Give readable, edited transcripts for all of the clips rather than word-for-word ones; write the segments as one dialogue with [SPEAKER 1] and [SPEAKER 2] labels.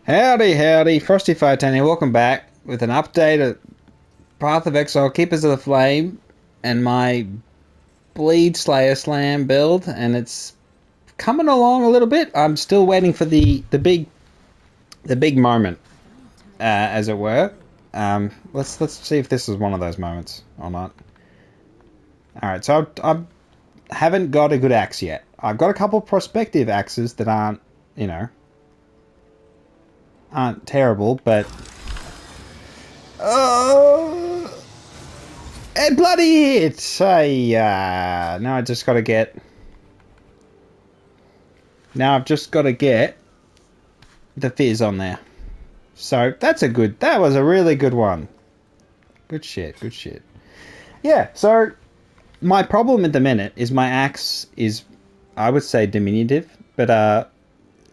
[SPEAKER 1] Howdy, howdy, Frosty Firetan here. Welcome back with an update of Path of Exile, Keepers of the Flame, and my Bleed Slayer Slam build, and it's coming along a little bit. I'm still waiting for the big moment, as it were. Let's see if this is one of those moments or not. All right, so I haven't got a good axe yet. I've got a couple of prospective axes that aren't terrible, but oh, it bloody hit! Now I just got to get. Now I've just got to get the fizz on there. So that's a good. That was a really good one. Good shit. Good shit. Yeah. So my problem at the minute is my axe is, I would say, diminutive, but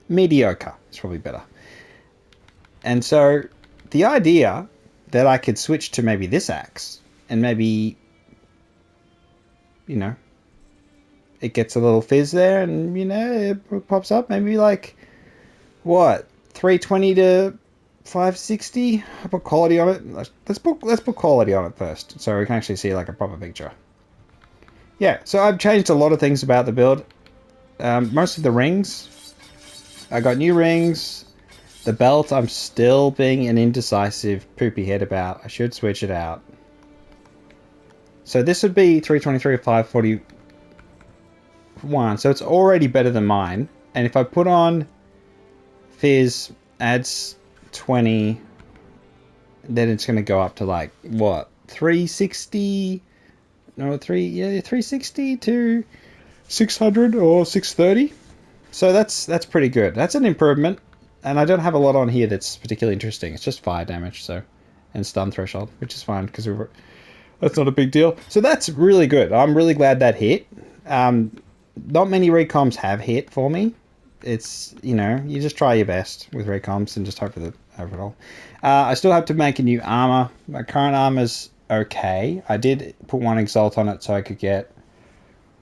[SPEAKER 1] mediocre. It's probably better. And so the idea that I could switch to maybe this axe and maybe, it gets a little fizz there and, it pops up maybe like, what, 320 to 560? I put quality on it. Let's put quality on it first so we can actually see like a proper picture. Yeah, so I've changed a lot of things about the build. Most of the rings, I got new rings. The belt, I'm still being an indecisive poopy head about. I should switch it out. So this would be 323 or 541. So it's already better than mine. And if I put on Fizz, adds 20, then it's going to go up to like, what? 360? No, 360 to 600 or 630. So that's pretty good. That's an improvement. And I don't have a lot on here that's particularly interesting. It's just fire damage, and stun threshold, which is fine because that's not a big deal. So that's really good. I'm really glad that hit. Not many recoms have hit for me. It's, you just try your best with recoms and just hope for the overall. I still have to make a new armor. My current armor's okay. I did put one exalt on it so I could get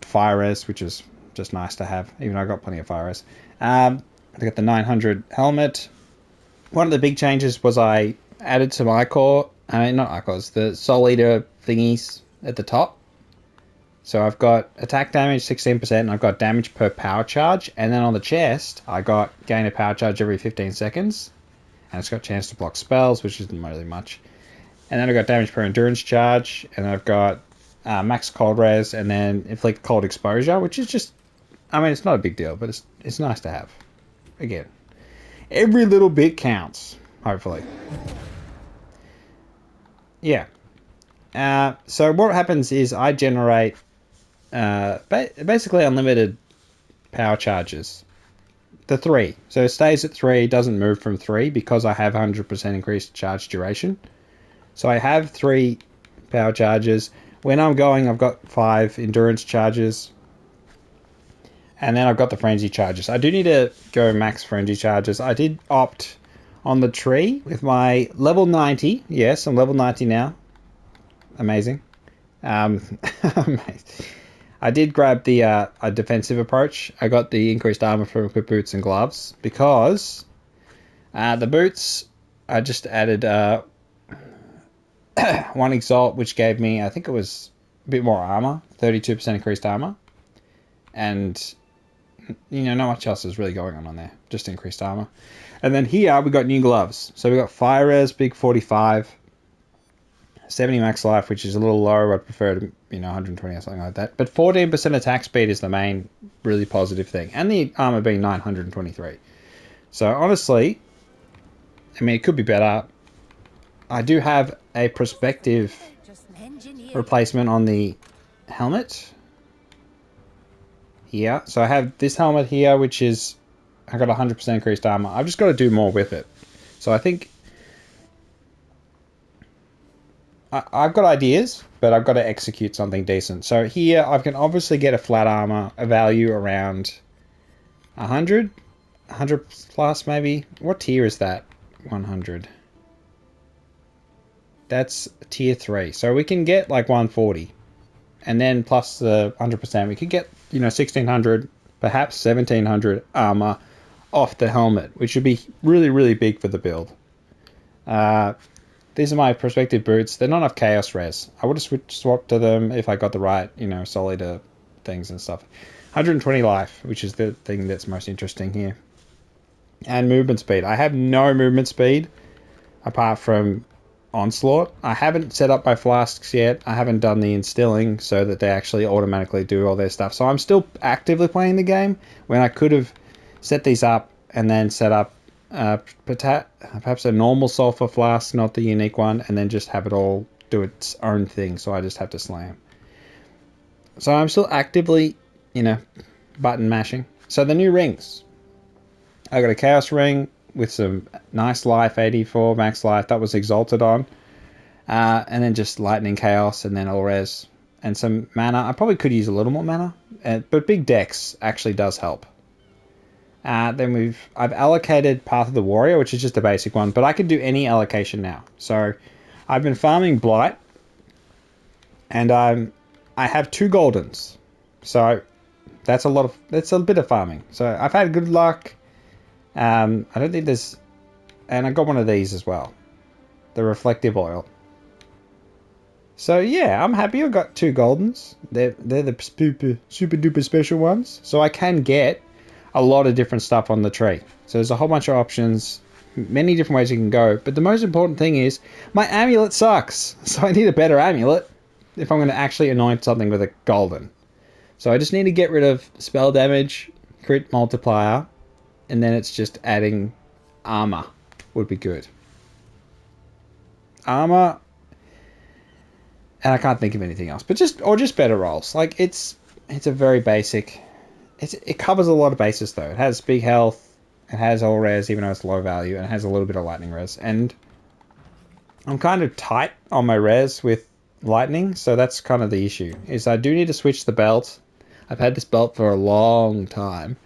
[SPEAKER 1] fire res, which is just nice to have, even though I got plenty of fire res. I got the 900 helmet. One of the big changes was I added some Icor, not Icors, the Soul Eater thingies at the top. So I've got attack damage 16%, and I've got damage per power charge. And then on the chest, I got gain a power charge every 15 seconds. And it's got chance to block spells, which isn't really much. And then I've got damage per endurance charge. And I've got max cold res, and then inflict cold exposure, which is just, it's not a big deal, but it's nice to have. Again, every little bit counts, hopefully. Yeah. So what happens is I generate basically unlimited power charges. The 3. So it stays at 3, doesn't move from 3 because I have 100% increased charge duration. So I have 3 power charges. When I'm going, I've got 5 endurance charges. And then I've got the frenzy charges. I do need to go max frenzy charges. I did opt on the tree with my level 90. Yes, I'm level 90 now. Amazing. I did grab the a defensive approach. I got the increased armor from equipped boots and gloves because the boots, I just added one exalt, which gave me, I think it was a bit more armor, 32% increased armor. And not much else is really going on there. Just increased armor. And then here we got new gloves. So we got fire res, big 45, 70 max life, which is a little low. I'd prefer to, 120 or something like that. But 14% attack speed is the main really positive thing. And the armor being 923. So honestly, it could be better. I do have a prospective replacement on the helmet. Here. So I have this helmet here, which is, I got 100% increased armor. I've just got to do more with it. So I think I've got ideas, but I've got to execute something decent. So here I can obviously get a flat armor, a value around 100 plus maybe. What tier is that? 100. That's tier 3. So we can get like 140. And then plus the 100%, we could get, 1600, perhaps 1700 armor off the helmet, which would be really, really big for the build. These are my prospective boots. They're not enough chaos res. I would have swapped to them if I got the right, solid things and stuff. 120 life, which is the thing that's most interesting here. And movement speed. I have no movement speed apart from Onslaught. I haven't set up my flasks yet. I haven't done the instilling so that they actually automatically do all their stuff. So I'm still actively playing the game when I could have set these up and then set up perhaps a normal sulfur flask, not the unique one, and then just have it all do its own thing. So I just have to slam. So I'm still actively, button mashing. So the new rings. I got a chaos ring with some nice life, 84 max life. That was exalted on. And then just lightning chaos and then all res. And some mana. I probably could use a little more mana. But big dex actually does help. Then I've allocated Path of the Warrior, which is just a basic one. But I can do any allocation now. So I've been farming Blight. And I have 2 Goldens. So that's a bit of farming. So I've had good luck. I don't think there's... And I got one of these as well. The reflective oil. So yeah, I'm happy I got 2 Goldens. They're the super duper special ones. So I can get a lot of different stuff on the tree. So there's a whole bunch of options. Many different ways you can go. But the most important thing is, my amulet sucks. So I need a better amulet if I'm going to actually anoint something with a golden. So I just need to get rid of spell damage, crit multiplier, and then it's just adding armor would be good. Armor, and I can't think of anything else, but just better rolls. Like it's a very basic. It covers a lot of bases though. It has big health, it has all res even though it's low value, and it has a little bit of lightning res. And I'm kind of tight on my res with lightning, so that's kind of the issue. Is I do need to switch the belt. I've had this belt for a long time.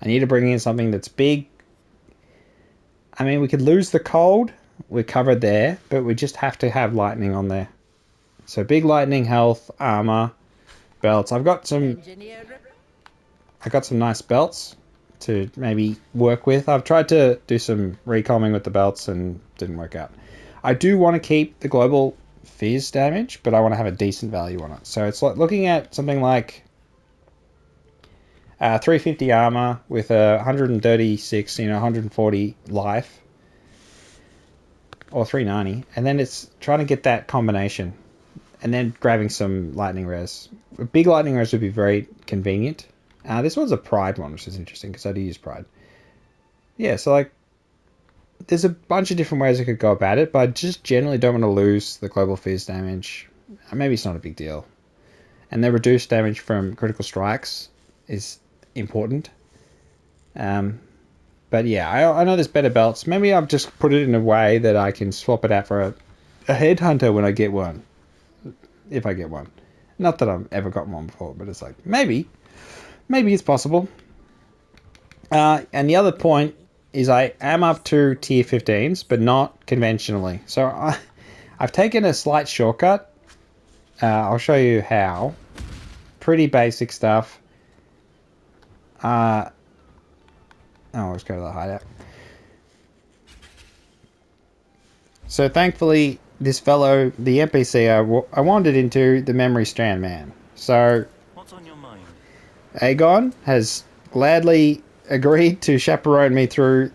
[SPEAKER 1] I need to bring in something that's big. I mean, we could lose the cold. We're covered there, but we just have to have lightning on there. So big lightning, health, armor, belts. I got some nice belts to maybe work with. I've tried to do some recombing with the belts and didn't work out. I do want to keep the global fizz damage, but I want to have a decent value on it. So it's like looking at something like 350 armor with 136, 140 life, or 390, and then it's trying to get that combination, and then grabbing some lightning res. A big lightning res would be very convenient. This one's a pride one, which is interesting because I do use pride. Yeah, so like, there's a bunch of different ways I could go about it, but I just generally don't want to lose the global fizz damage. Maybe it's not a big deal, and the reduced damage from critical strikes is important. But yeah, I know there's better belts. Maybe I've just put it in a way that I can swap it out for a headhunter when I get one. If I get one. Not that I've ever gotten one before, but it's like, maybe it's possible. And the other point is I am up to tier 15s, but not conventionally. So I've taken a slight shortcut. I'll show you how. Pretty basic stuff. Let's go to the hideout. So thankfully, this fellow, the NPC I wandered into, the Memory Strand Man. So
[SPEAKER 2] What's on your mind?
[SPEAKER 1] Aegon has gladly agreed to chaperone me through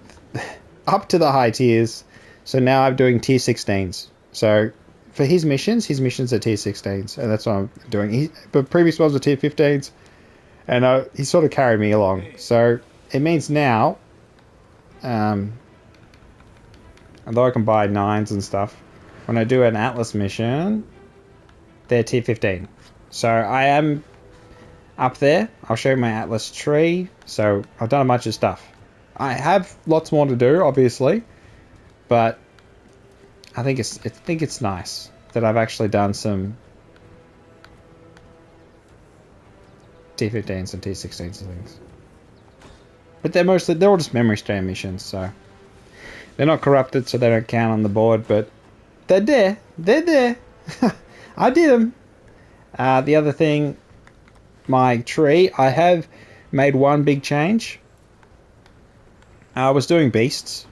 [SPEAKER 1] up to the high tiers. So now I'm doing tier 16s. So for his missions are tier 16s, and that's what I'm doing. But previous ones were tier 15s, and he sort of carried me along. So it means now, although I can buy 9s and stuff, when I do an Atlas mission, they're tier 15. So I am up there. I'll show you my Atlas tree. So I've done a bunch of stuff. I have lots more to do, obviously, but I think it's nice that I've actually done some tier 15s and tier 16s and things. But they're all just memory strand missions, so they're not corrupted, so they don't count on the board, but they're there. I did them. The other thing, my tree, I have made one big change. I was doing beasts,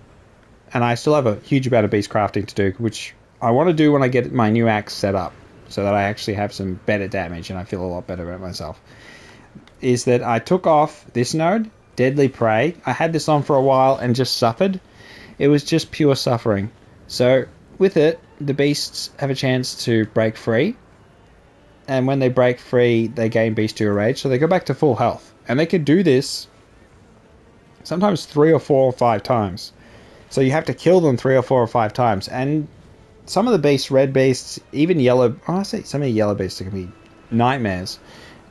[SPEAKER 1] and I still have a huge amount of beast crafting to do, which I want to do when I get my new axe set up, so that I actually have some better damage and I feel a lot better about myself. Is that I took off this node, Deadly Prey. I had this on for a while and just suffered. It was just pure suffering. So with it, the beasts have a chance to break free, and when they break free, they gain bestial rage, so they go back to full health. And they can do this sometimes 3 or 4 or 5 times. So you have to kill them 3 or 4 or 5 times. And some of the beasts, red beasts, even yellow, I say some of the yellow beasts can be nightmares.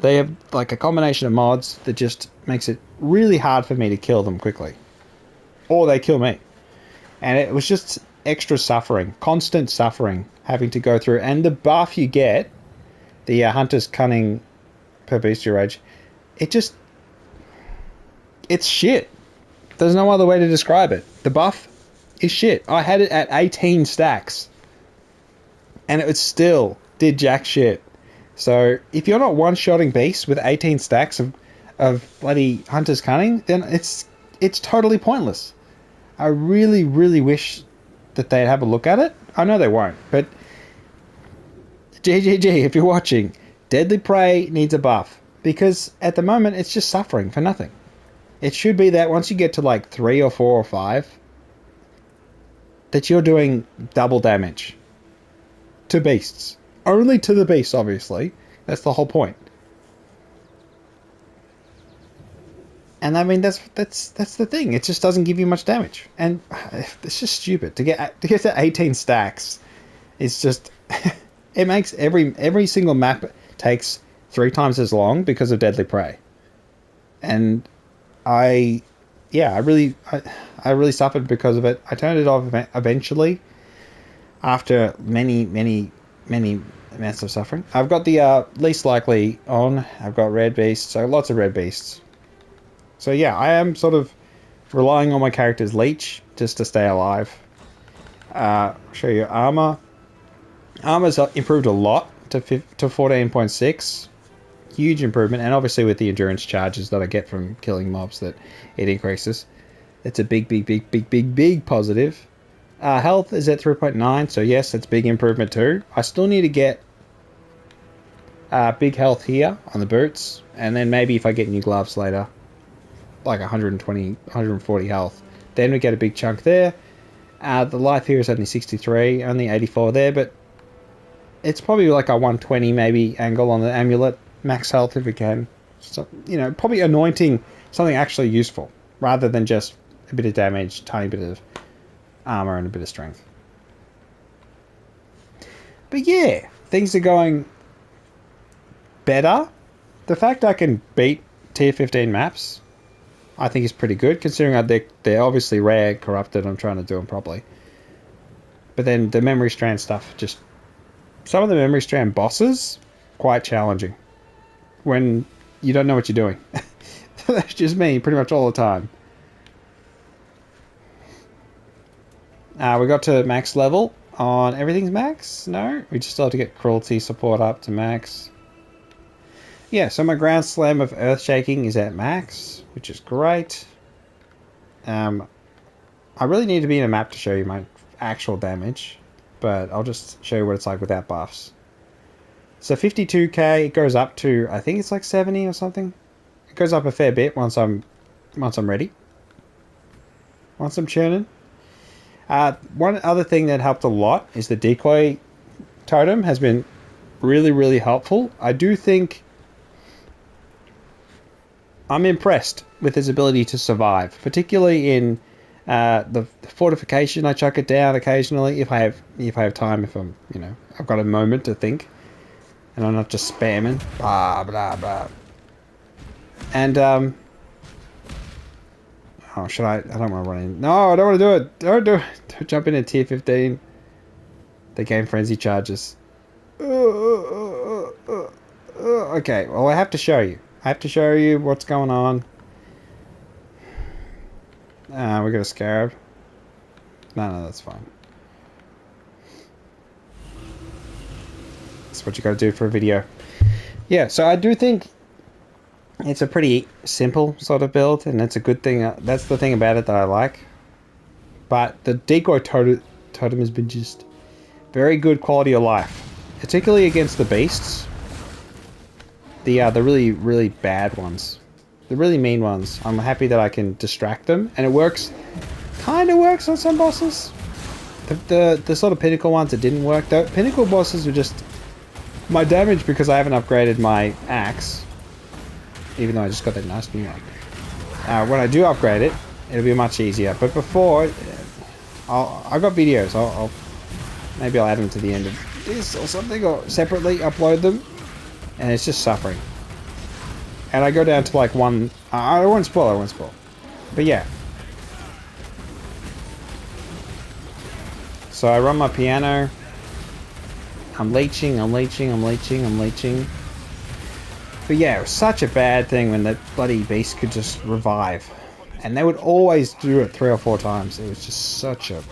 [SPEAKER 1] They have like a combination of mods that just makes it really hard for me to kill them quickly. Or they kill me. And it was just extra suffering, constant suffering, having to go through. And the buff you get, the Hunter's Cunning per bestial rage, it's shit. There's no other way to describe it. The buff is shit. I had it at 18 stacks, and it still did jack shit. So if you're not one-shotting beasts with 18 stacks of bloody Hunter's Cunning, then it's totally pointless. I really, really wish that they'd have a look at it. I know they won't, but GGG, if you're watching, Deadly Prey needs a buff, because at the moment it's just suffering for nothing. It should be that once you get to like 3 or 4 or 5, that you're doing double damage to beasts. Only to the beasts, obviously. That's the whole point. And I mean, that's the thing. It just doesn't give you much damage, and it's just stupid to get to 18 stacks. It's just it makes every single map takes 3 times as long because of Deadly Prey. And I really suffered because of it. I turned it off eventually after many amounts of suffering. I've got the least likely on. I've got red beasts, so lots of red beasts. So yeah, I am sort of relying on my character's leech just to stay alive. Show you armor. Armor's improved a lot to 14.6. Huge improvement, and obviously with the endurance charges that I get from killing mobs, that it increases. It's a big positive. Health is at 3.9, so yes, that's big improvement too. I still need to get big health here on the boots, and then maybe if I get new gloves later, like 120, 140 health, then we get a big chunk there. The life here is only 63, only 84 there, but it's probably like a 120 maybe angle on the amulet. Max health if we can. So, probably anointing something actually useful, rather than just a bit of damage, tiny bit of armor, and a bit of strength. But yeah, things are going better. The fact I can beat tier 15 maps, I think is pretty good, considering they're obviously rare, corrupted. I'm trying to do them properly. But then the memory strand stuff, just some of the memory strand bosses, quite challenging when you don't know what you're doing. That's just me pretty much all the time. We got to max level on everything's max. No, we just still have to get cruelty support up to max. Yeah, so my ground slam of earth shaking is at max, which is great. I really need to be in a map to show you my actual damage, but I'll just show you what it's like without buffs. So 52k, it goes up to, I think it's like 70 or something. It goes up a fair bit once I'm ready. Once I'm churning. One other thing that helped a lot is the decoy totem has been really, really helpful. I do think I'm impressed with his ability to survive, particularly in the fortification. I chuck it down occasionally if I have time, if I'm, I've got a moment to think. And I'm not just spamming. Blah, blah, blah. And, oh, should I don't want to run in. No, I don't want to do it. Don't do it. Don't jump in at tier 15. The game frenzy charges. Okay, well, I have to show you. I have to show you what's going on. We got a scarab. No, that's fine. That's what you got to do for a video. Yeah, so I do think It's a pretty simple sort of build, and it's a good thing. That's the thing about it that I like. But the decoy totem has been just very good quality of life, particularly against the beasts. The really, really bad ones. The really mean ones. I'm happy that I can distract them, and it works. Kind of works on some bosses. The sort of pinnacle ones, it didn't work. The pinnacle bosses were just my damage because I haven't upgraded my axe. Even though I just got that nice new one. When I do upgrade it, it'll be much easier. But before, I've got videos. Maybe I'll add them to the end of this or something, or separately upload them. And it's just suffering. And I go down to like one. I won't spoil. But yeah. So I run my piano. I'm leeching. But yeah, it was such a bad thing when that bloody beast could just revive. And they would always do it 3 or 4 times. It was just such a...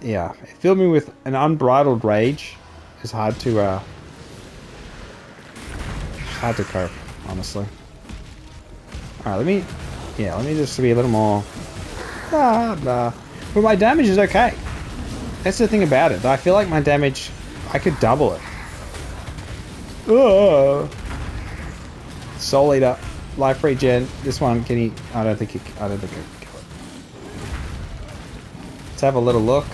[SPEAKER 1] yeah, it filled me with an unbridled rage. It's hard to cope, honestly. Alright, let me just be a little more... But my damage is okay. That's the thing about it. I feel like my damage, I could double it. Soul Eater, life regen. This one, can he? I don't think I can kill it. Let's have a little look.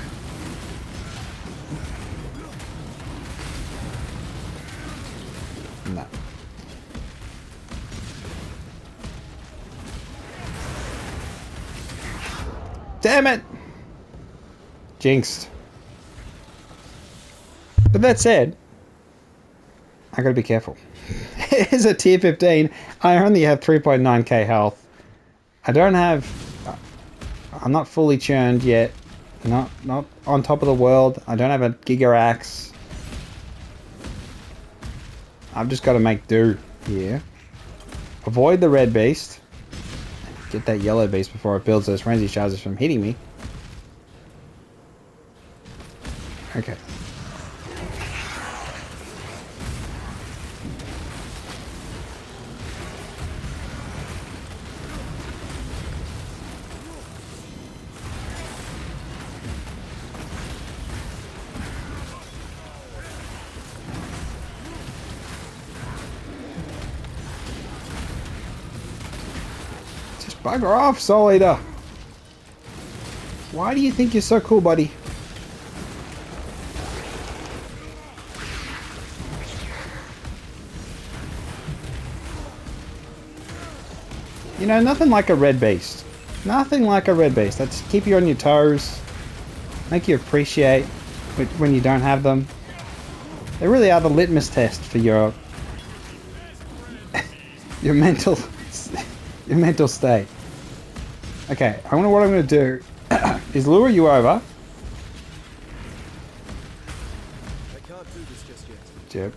[SPEAKER 1] No. Damn it! Jinxed. But that said, I gotta be careful. It is a tier 15. I only have 3.9k health. I don't have... I'm not fully churned yet. Not on top of the world. I don't have a Giga Axe. I've just got to make do here. Avoid the red beast. Get that yellow beast before it builds those frenzy charges from hitting me. Okay. Just bugger off, Soul Eater. Why do you think you're so cool, buddy? You know, nothing like a red beast. Nothing like a red beast. That's keep you on your toes. Make you appreciate when you don't have them. They really are the litmus test for your your mental state. Okay, what I'm going to do is lure you over.
[SPEAKER 2] I can't do this just yet.
[SPEAKER 1] Yep.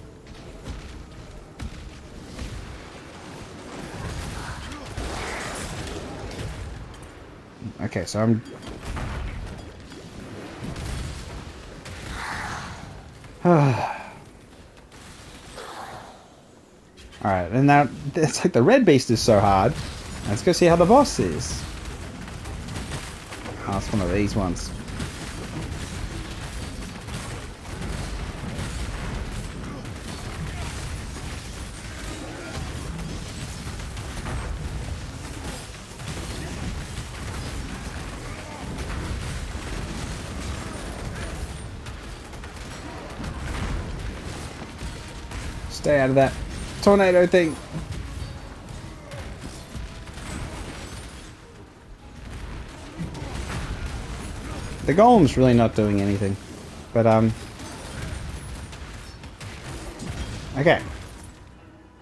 [SPEAKER 1] Okay, so I'm... Alright, and now it's like the red beast is so hard. Let's go see how the boss is. Oh, it's one of these ones. Stay out of that tornado thing. The golem's really not doing anything, but okay.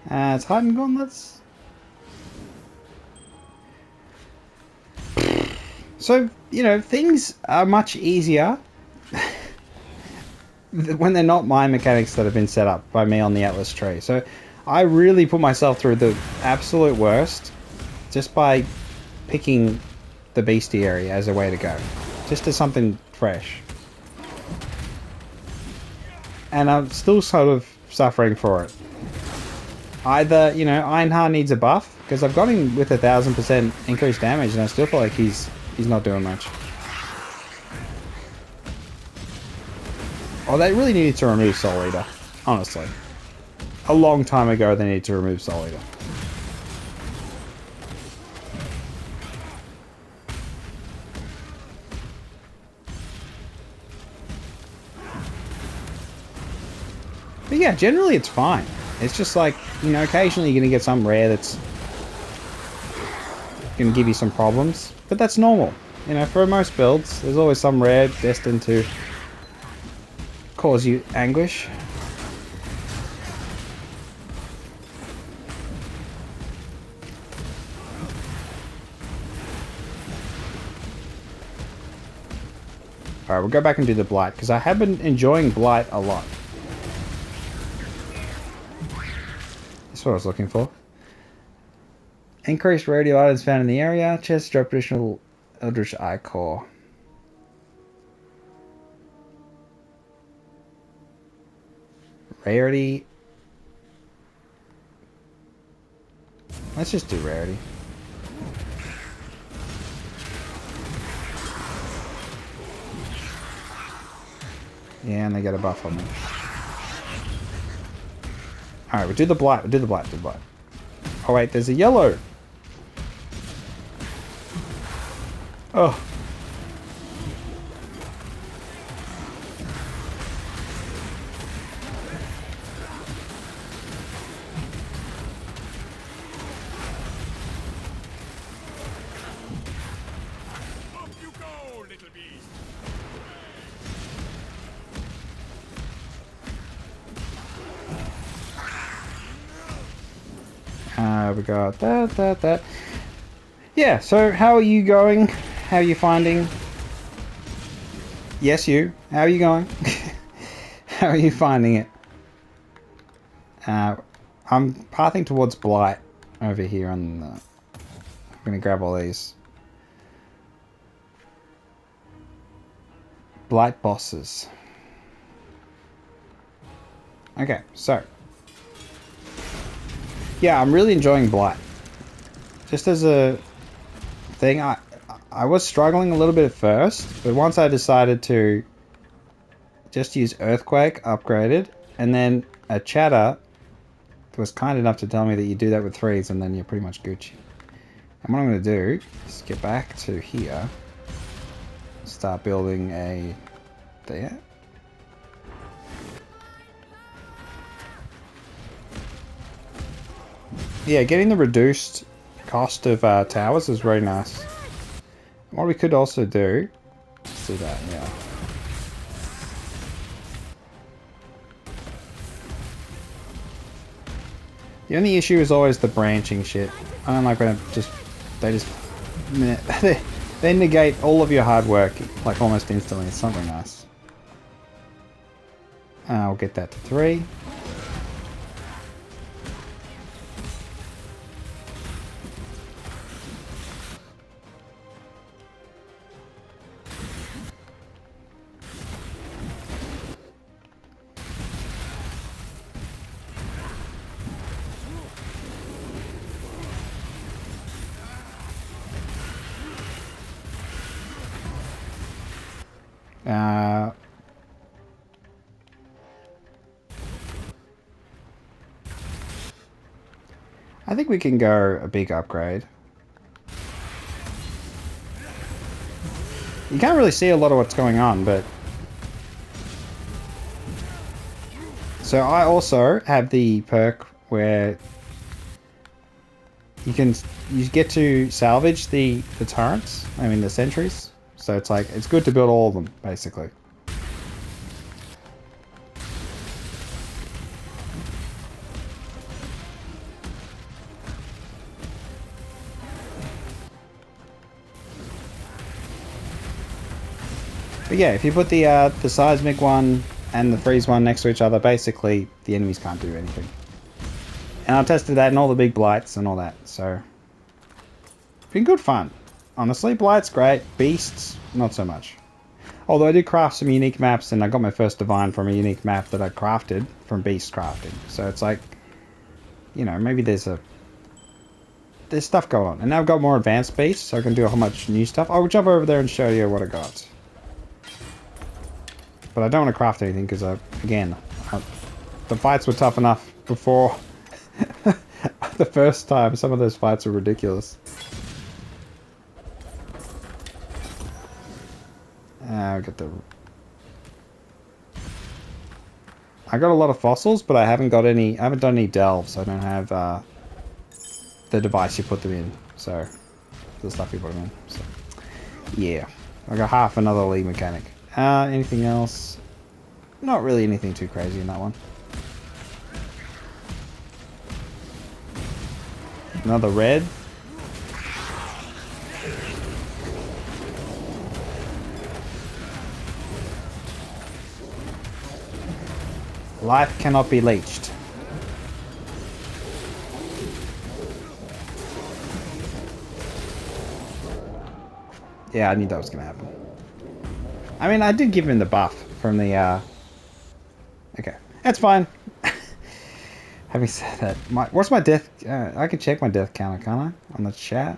[SPEAKER 1] It's hiding gauntlets. So, you know, things are much easier when they're not my mechanics that have been set up by me on the Atlas tree. So I really put myself through the absolute worst just by picking the bestiary as a way to go. Just as something fresh. And I'm still sort of suffering for it. either, you know, Ironheart needs a buff, because I've got him with 1000% increased damage, and I still feel like he's not doing much. Oh, they really needed to remove Soul Eater, honestly. A long time ago, they needed to remove Soul Eater. But yeah, generally it's fine. It's just like, you know, occasionally you're going to get some rare that's going to give you some problems. But that's normal. You know, for most builds, there's always some rare destined to cause you anguish. Alright, we'll go back and do the Blight, because I have been enjoying Blight a lot. That's what I was looking for. Increased radio items found in the area. Chest drop additional Eldritch Eye Core. Rarity. Let's just do rarity. Yeah, and they get a buff on them. Alright, we'll do the Blight. We'll do the Blight. Do the Blight. Oh wait, there's a yellow. Oh.
[SPEAKER 2] Up you go, little beast.
[SPEAKER 1] We got that. Yeah, so how are you going? How are you finding? Yes, you. How are you going? How are you finding it? I'm pathing towards Blight over here on the... I'm going to grab all these. Blight bosses. Okay, so... yeah, I'm really enjoying Blight. Just as a thing, I was struggling a little bit at first, but once I decided to just use Earthquake upgraded, and then a chatter was kind enough to tell me that you do that with 3s and then you're pretty much Gucci. And what I'm going to do is get back to here, start building a... there. Yeah, getting the reduced cost of towers is very nice. What we could also do... let's do that, yeah. The only issue is always the branching shit. I don't like when they negate all of your hard work like almost instantly. It's something nice. I'll get that to 3. I think we can go a big upgrade. You can't really see a lot of what's going on, but... so I also have the perk where you get to salvage the turrets, I mean the sentries. So it's like, it's good to build all of them, basically. But yeah, if you put the seismic one and the freeze one next to each other, basically the enemies can't do anything. And I've tested that in all the big blights and all that, so... been good fun. Honestly, Blight's great. Beasts, not so much. Although I did craft some unique maps, and I got my first divine from a unique map that I crafted from beast crafting. So it's like... you know, maybe there's stuff going on. And now I've got more advanced beasts, so I can do a whole bunch of new stuff. I'll jump over there and show you what I got. But I don't want to craft anything because, again, the fights were tough enough before. The first time, some of those fights were ridiculous. I got a lot of fossils, but I haven't got any. I haven't done any delves. I don't have the device you put them in. So the stuff you put them in. So yeah, I got half another lead mechanic. Anything else? Not really anything too crazy in that one. Another red. Life cannot be leached. Yeah, I knew that was going to happen. I mean, I did give him the buff from the, Okay, that's fine. Having said that, what's my death... I can check my death counter, can't I? On the chat.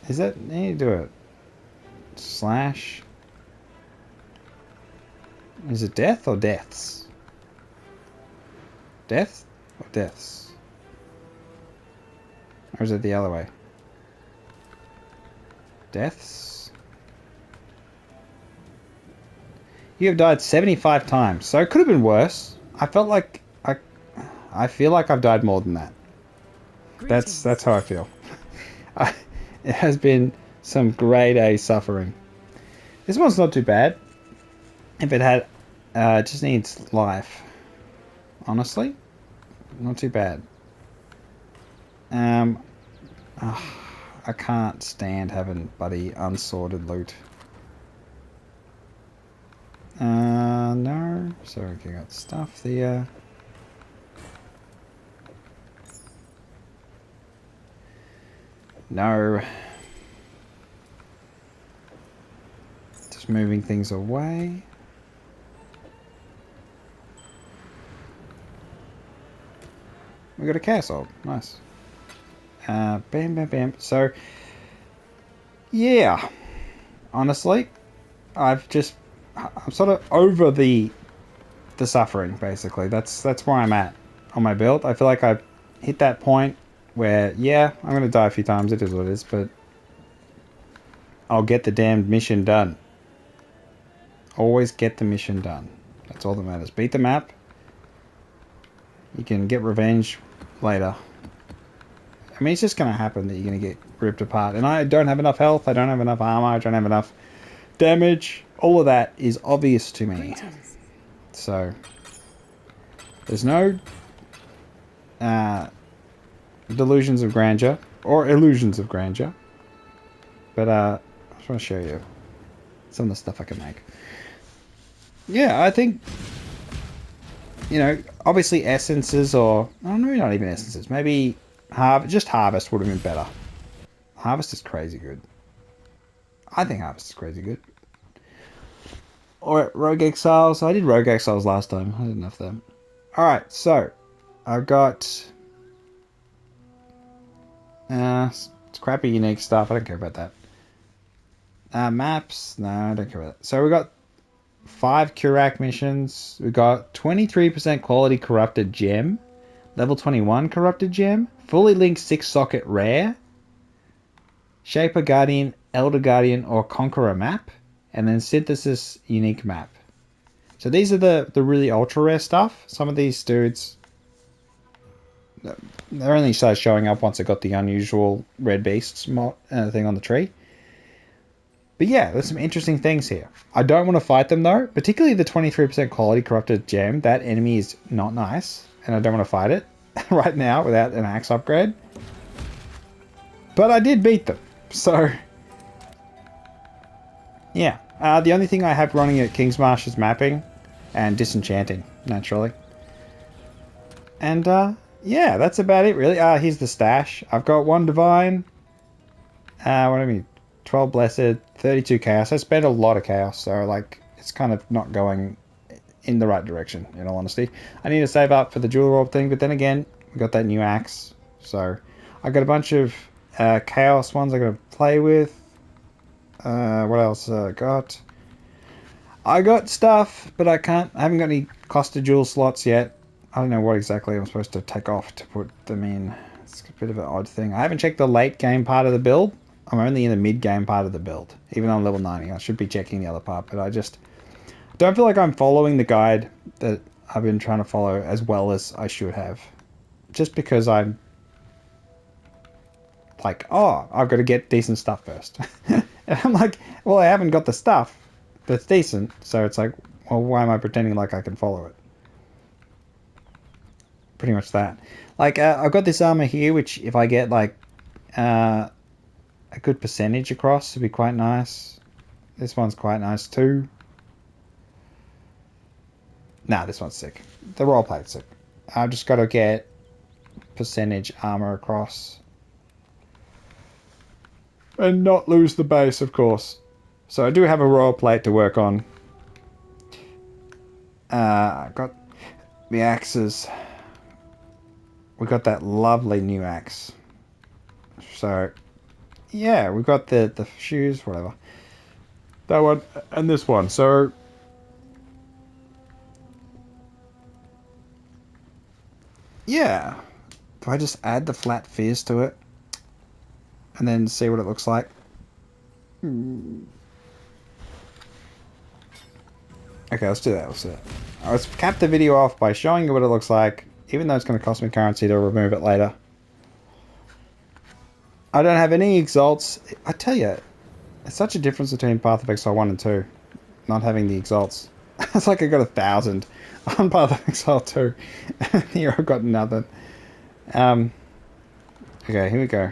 [SPEAKER 1] Is it? I need to do it. Slash... Is it death or deaths? Death or deaths? Or is it the other way? Deaths? You have died 75 times, so it could have been worse. I felt like I feel like I've died more than that. That's how I feel. It has been some grade A suffering. This one's not too bad. If it had, it just needs life. Honestly, not too bad. I can't stand having bloody unsorted loot. No. So okay, got stuff there. No. Just moving things away. We got a castle. Nice. Bam, bam, bam. So, yeah. Honestly, I'm sort of over the suffering, basically. That's where I'm at on my build. I feel like I've hit that point where, yeah, I'm going to die a few times. It is what it is, but I'll get the damned mission done. Always get the mission done. That's all that matters. Beat the map. You can get revenge later. I mean, it's just going to happen that you're going to get ripped apart. And I don't have enough health. I don't have enough armor. I don't have enough damage. All of that is obvious to me. So, there's no delusions of grandeur. Or illusions of grandeur. But I just want to show you some of the stuff I can make. Yeah, I think... You know, obviously essences or... Oh, maybe not even essences. Maybe just harvest would have been better. Harvest is crazy good. I think harvest is crazy good. Or Rogue Exiles. I did Rogue Exiles last time. I did enough of them. Alright, so... I've got... it's crappy unique stuff. I don't care about that. Maps. No, I don't care about that. So we got 5 Curak missions. We got 23% quality corrupted gem. Level 21 corrupted gem. Fully linked 6-socket rare. Shaper Guardian, Elder Guardian, or Conqueror map. And then synthesis unique map. So these are the really ultra rare stuff. Some of these dudes, they're only started showing up once I got the unusual red beasts thing on the tree. But yeah, there's some interesting things here. I don't want to fight them though, particularly the 23% quality corrupted gem. That enemy is not nice, and I don't want to fight it right now without an axe upgrade. But I did beat them, so yeah. The only thing I have running at Kingsmarsh is mapping and disenchanting, naturally. And yeah, that's about it really. Here's the stash. I've got 1 divine. What do I mean? 12 blessed, 32 chaos. I spent a lot of chaos, so like it's kind of not going in the right direction, in all honesty. I need to save up for the jewel orb thing, but then again, we got that new axe. So I got a bunch of chaos ones I got to play with. What else I got? I got stuff, but I haven't got any Costa Jewel slots yet. I don't know what exactly I'm supposed to take off to put them in. It's a bit of an odd thing. I haven't checked the late game part of the build. I'm only in the mid game part of the build, even though I'm level 90. I should be checking the other part, but I just don't feel like I'm following the guide that I've been trying to follow as well as I should have. Just because I'm like, oh, I've got to get decent stuff first. And I'm like, well, I haven't got the stuff that's decent, so it's like, well, why am I pretending like I can follow it? Pretty much that. Like, I've got this armor here, which if I get like a good percentage across, would be quite nice. This one's quite nice too. Nah, this one's sick. The roll plate's sick. I've just got to get percentage armor across. And not lose the base, of course. So I do have a royal plate to work on. I got the axes. We got that lovely new axe. So, yeah, we got the shoes, whatever. That one and this one. So, yeah. Do I just add the flat fizz to it? And then see what it looks like? Okay, let's do that. Let's do that. Let's cap the video off by showing you what it looks like, even though it's going to cost me currency to remove it later. I don't have any exalts. I tell you, it's such a difference between Path of Exile 1 and 2, not having the exalts. It's like I got 1,000 on Path of Exile 2, and here I've got nothing. Okay, here we go.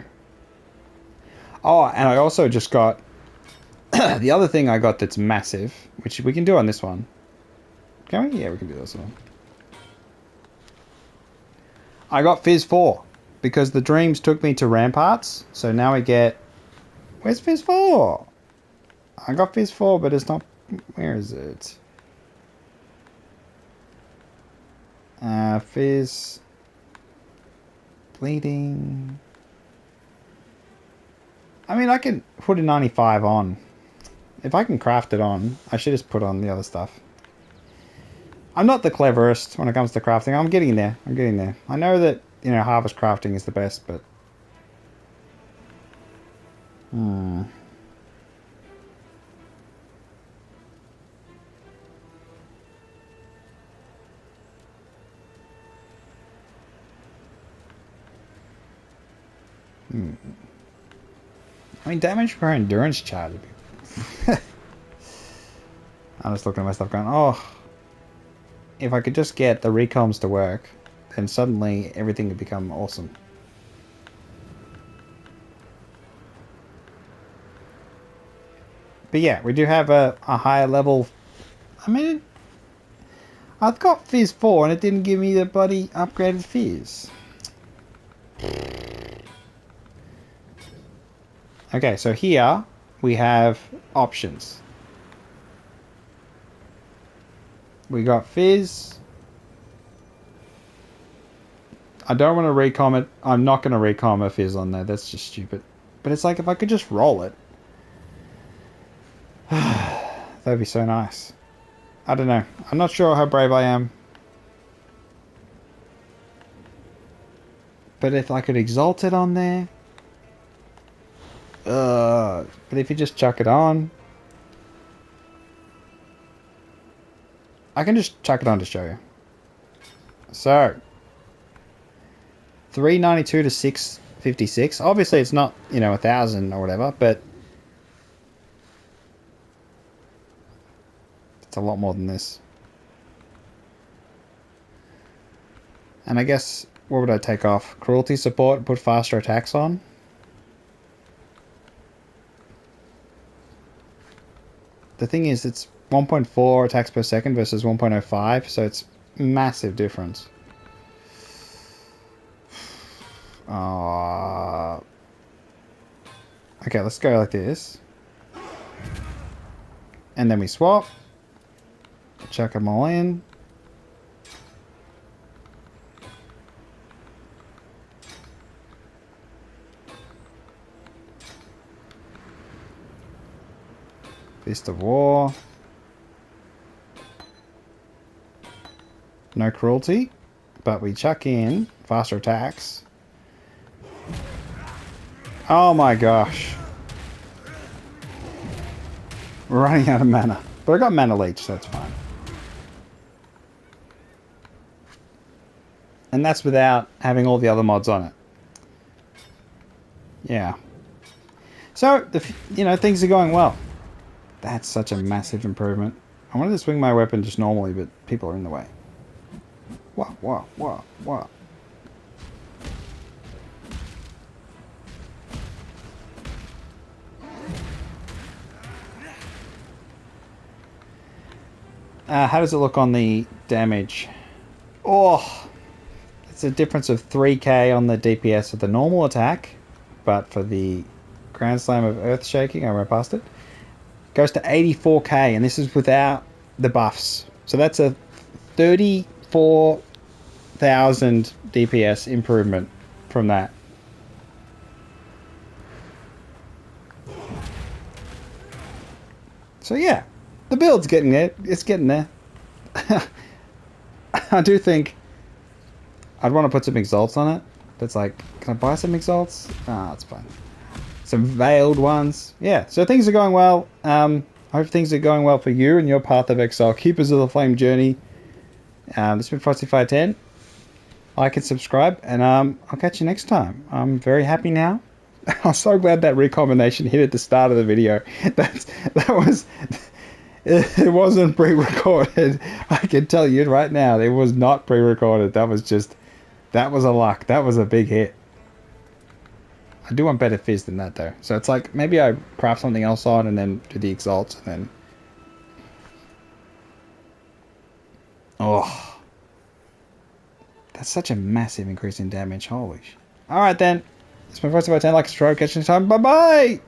[SPEAKER 1] Oh, and I also just got the other thing I got that's massive, which we can do on this one. Can we? Yeah, we can do this one. I got Fizz 4 because the dreams took me to Ramparts. So now we get... Where's Fizz 4? I got Fizz 4, but it's not... Where is it? Fizz... Bleeding... I mean, I can put a 95 on. If I can craft it on, I should just put on the other stuff. I'm not the cleverest when it comes to crafting. I'm getting there. I'm getting there. I know that, you know, harvest crafting is the best, but... I mean, damage per endurance charge. I'm just looking at my stuff going, oh, if I could just get the recoms to work, then suddenly everything would become awesome. But yeah, we do have a higher level. I mean, I've got Fizz 4 and it didn't give me the bloody upgraded Fizz. Okay, so here we have options. We got Fizz. I don't want to recom it. I'm not going to recom a Fizz on there. That's just stupid. But it's like if I could just roll it. That'd be so nice. I don't know. I'm not sure how brave I am. But if I could exalt it on there. But if you just chuck it on. I can just chuck it on to show you. So. 392 to 656. Obviously it's not, you know, 1,000 or whatever, but. It's a lot more than this. And I guess, what would I take off? Cruelty support, put faster attacks on. The thing is, it's 1.4 attacks per second versus 1.05, so it's massive difference. Okay, let's go like this. And then we swap. Chuck them all in. Fist of War. No cruelty, but we chuck in faster attacks. Oh my gosh. We're running out of mana. But I got mana leech, so that's fine. And that's without having all the other mods on it. Yeah. So, things are going well. That's such a massive improvement. I wanted to swing my weapon just normally, but people are in the way. What? How does it look on the damage? Oh, it's a difference of 3k on the DPS of the normal attack, but for the Grand Slam of Earth Shaking, I went past it, goes to 84k, and this is without the buffs. So that's a 34,000 DPS improvement from that. So yeah, the build's getting there. It's getting there. I do think I'd want to put some exalts on it. That's like, can I buy some exalts? Ah, it's fine. Some veiled ones. Yeah, so things are going well. I hope things are going well for you and your path of exile. Keepers of the Flame journey. This has been Frosty510. Like and subscribe, and I'll catch you next time. I'm very happy now. I'm so glad that recombination hit at the start of the video. It wasn't pre-recorded. I can tell you right now, it was not pre-recorded. That was a luck. That was a big hit. I do want better fizz than that though. So it's like, maybe I craft something else on and then do the exalts and then... Oh. That's such a massive increase in damage. Holy sh... Alright then. It's my first of 10. Like, subscribe, catch you next time. Bye-bye!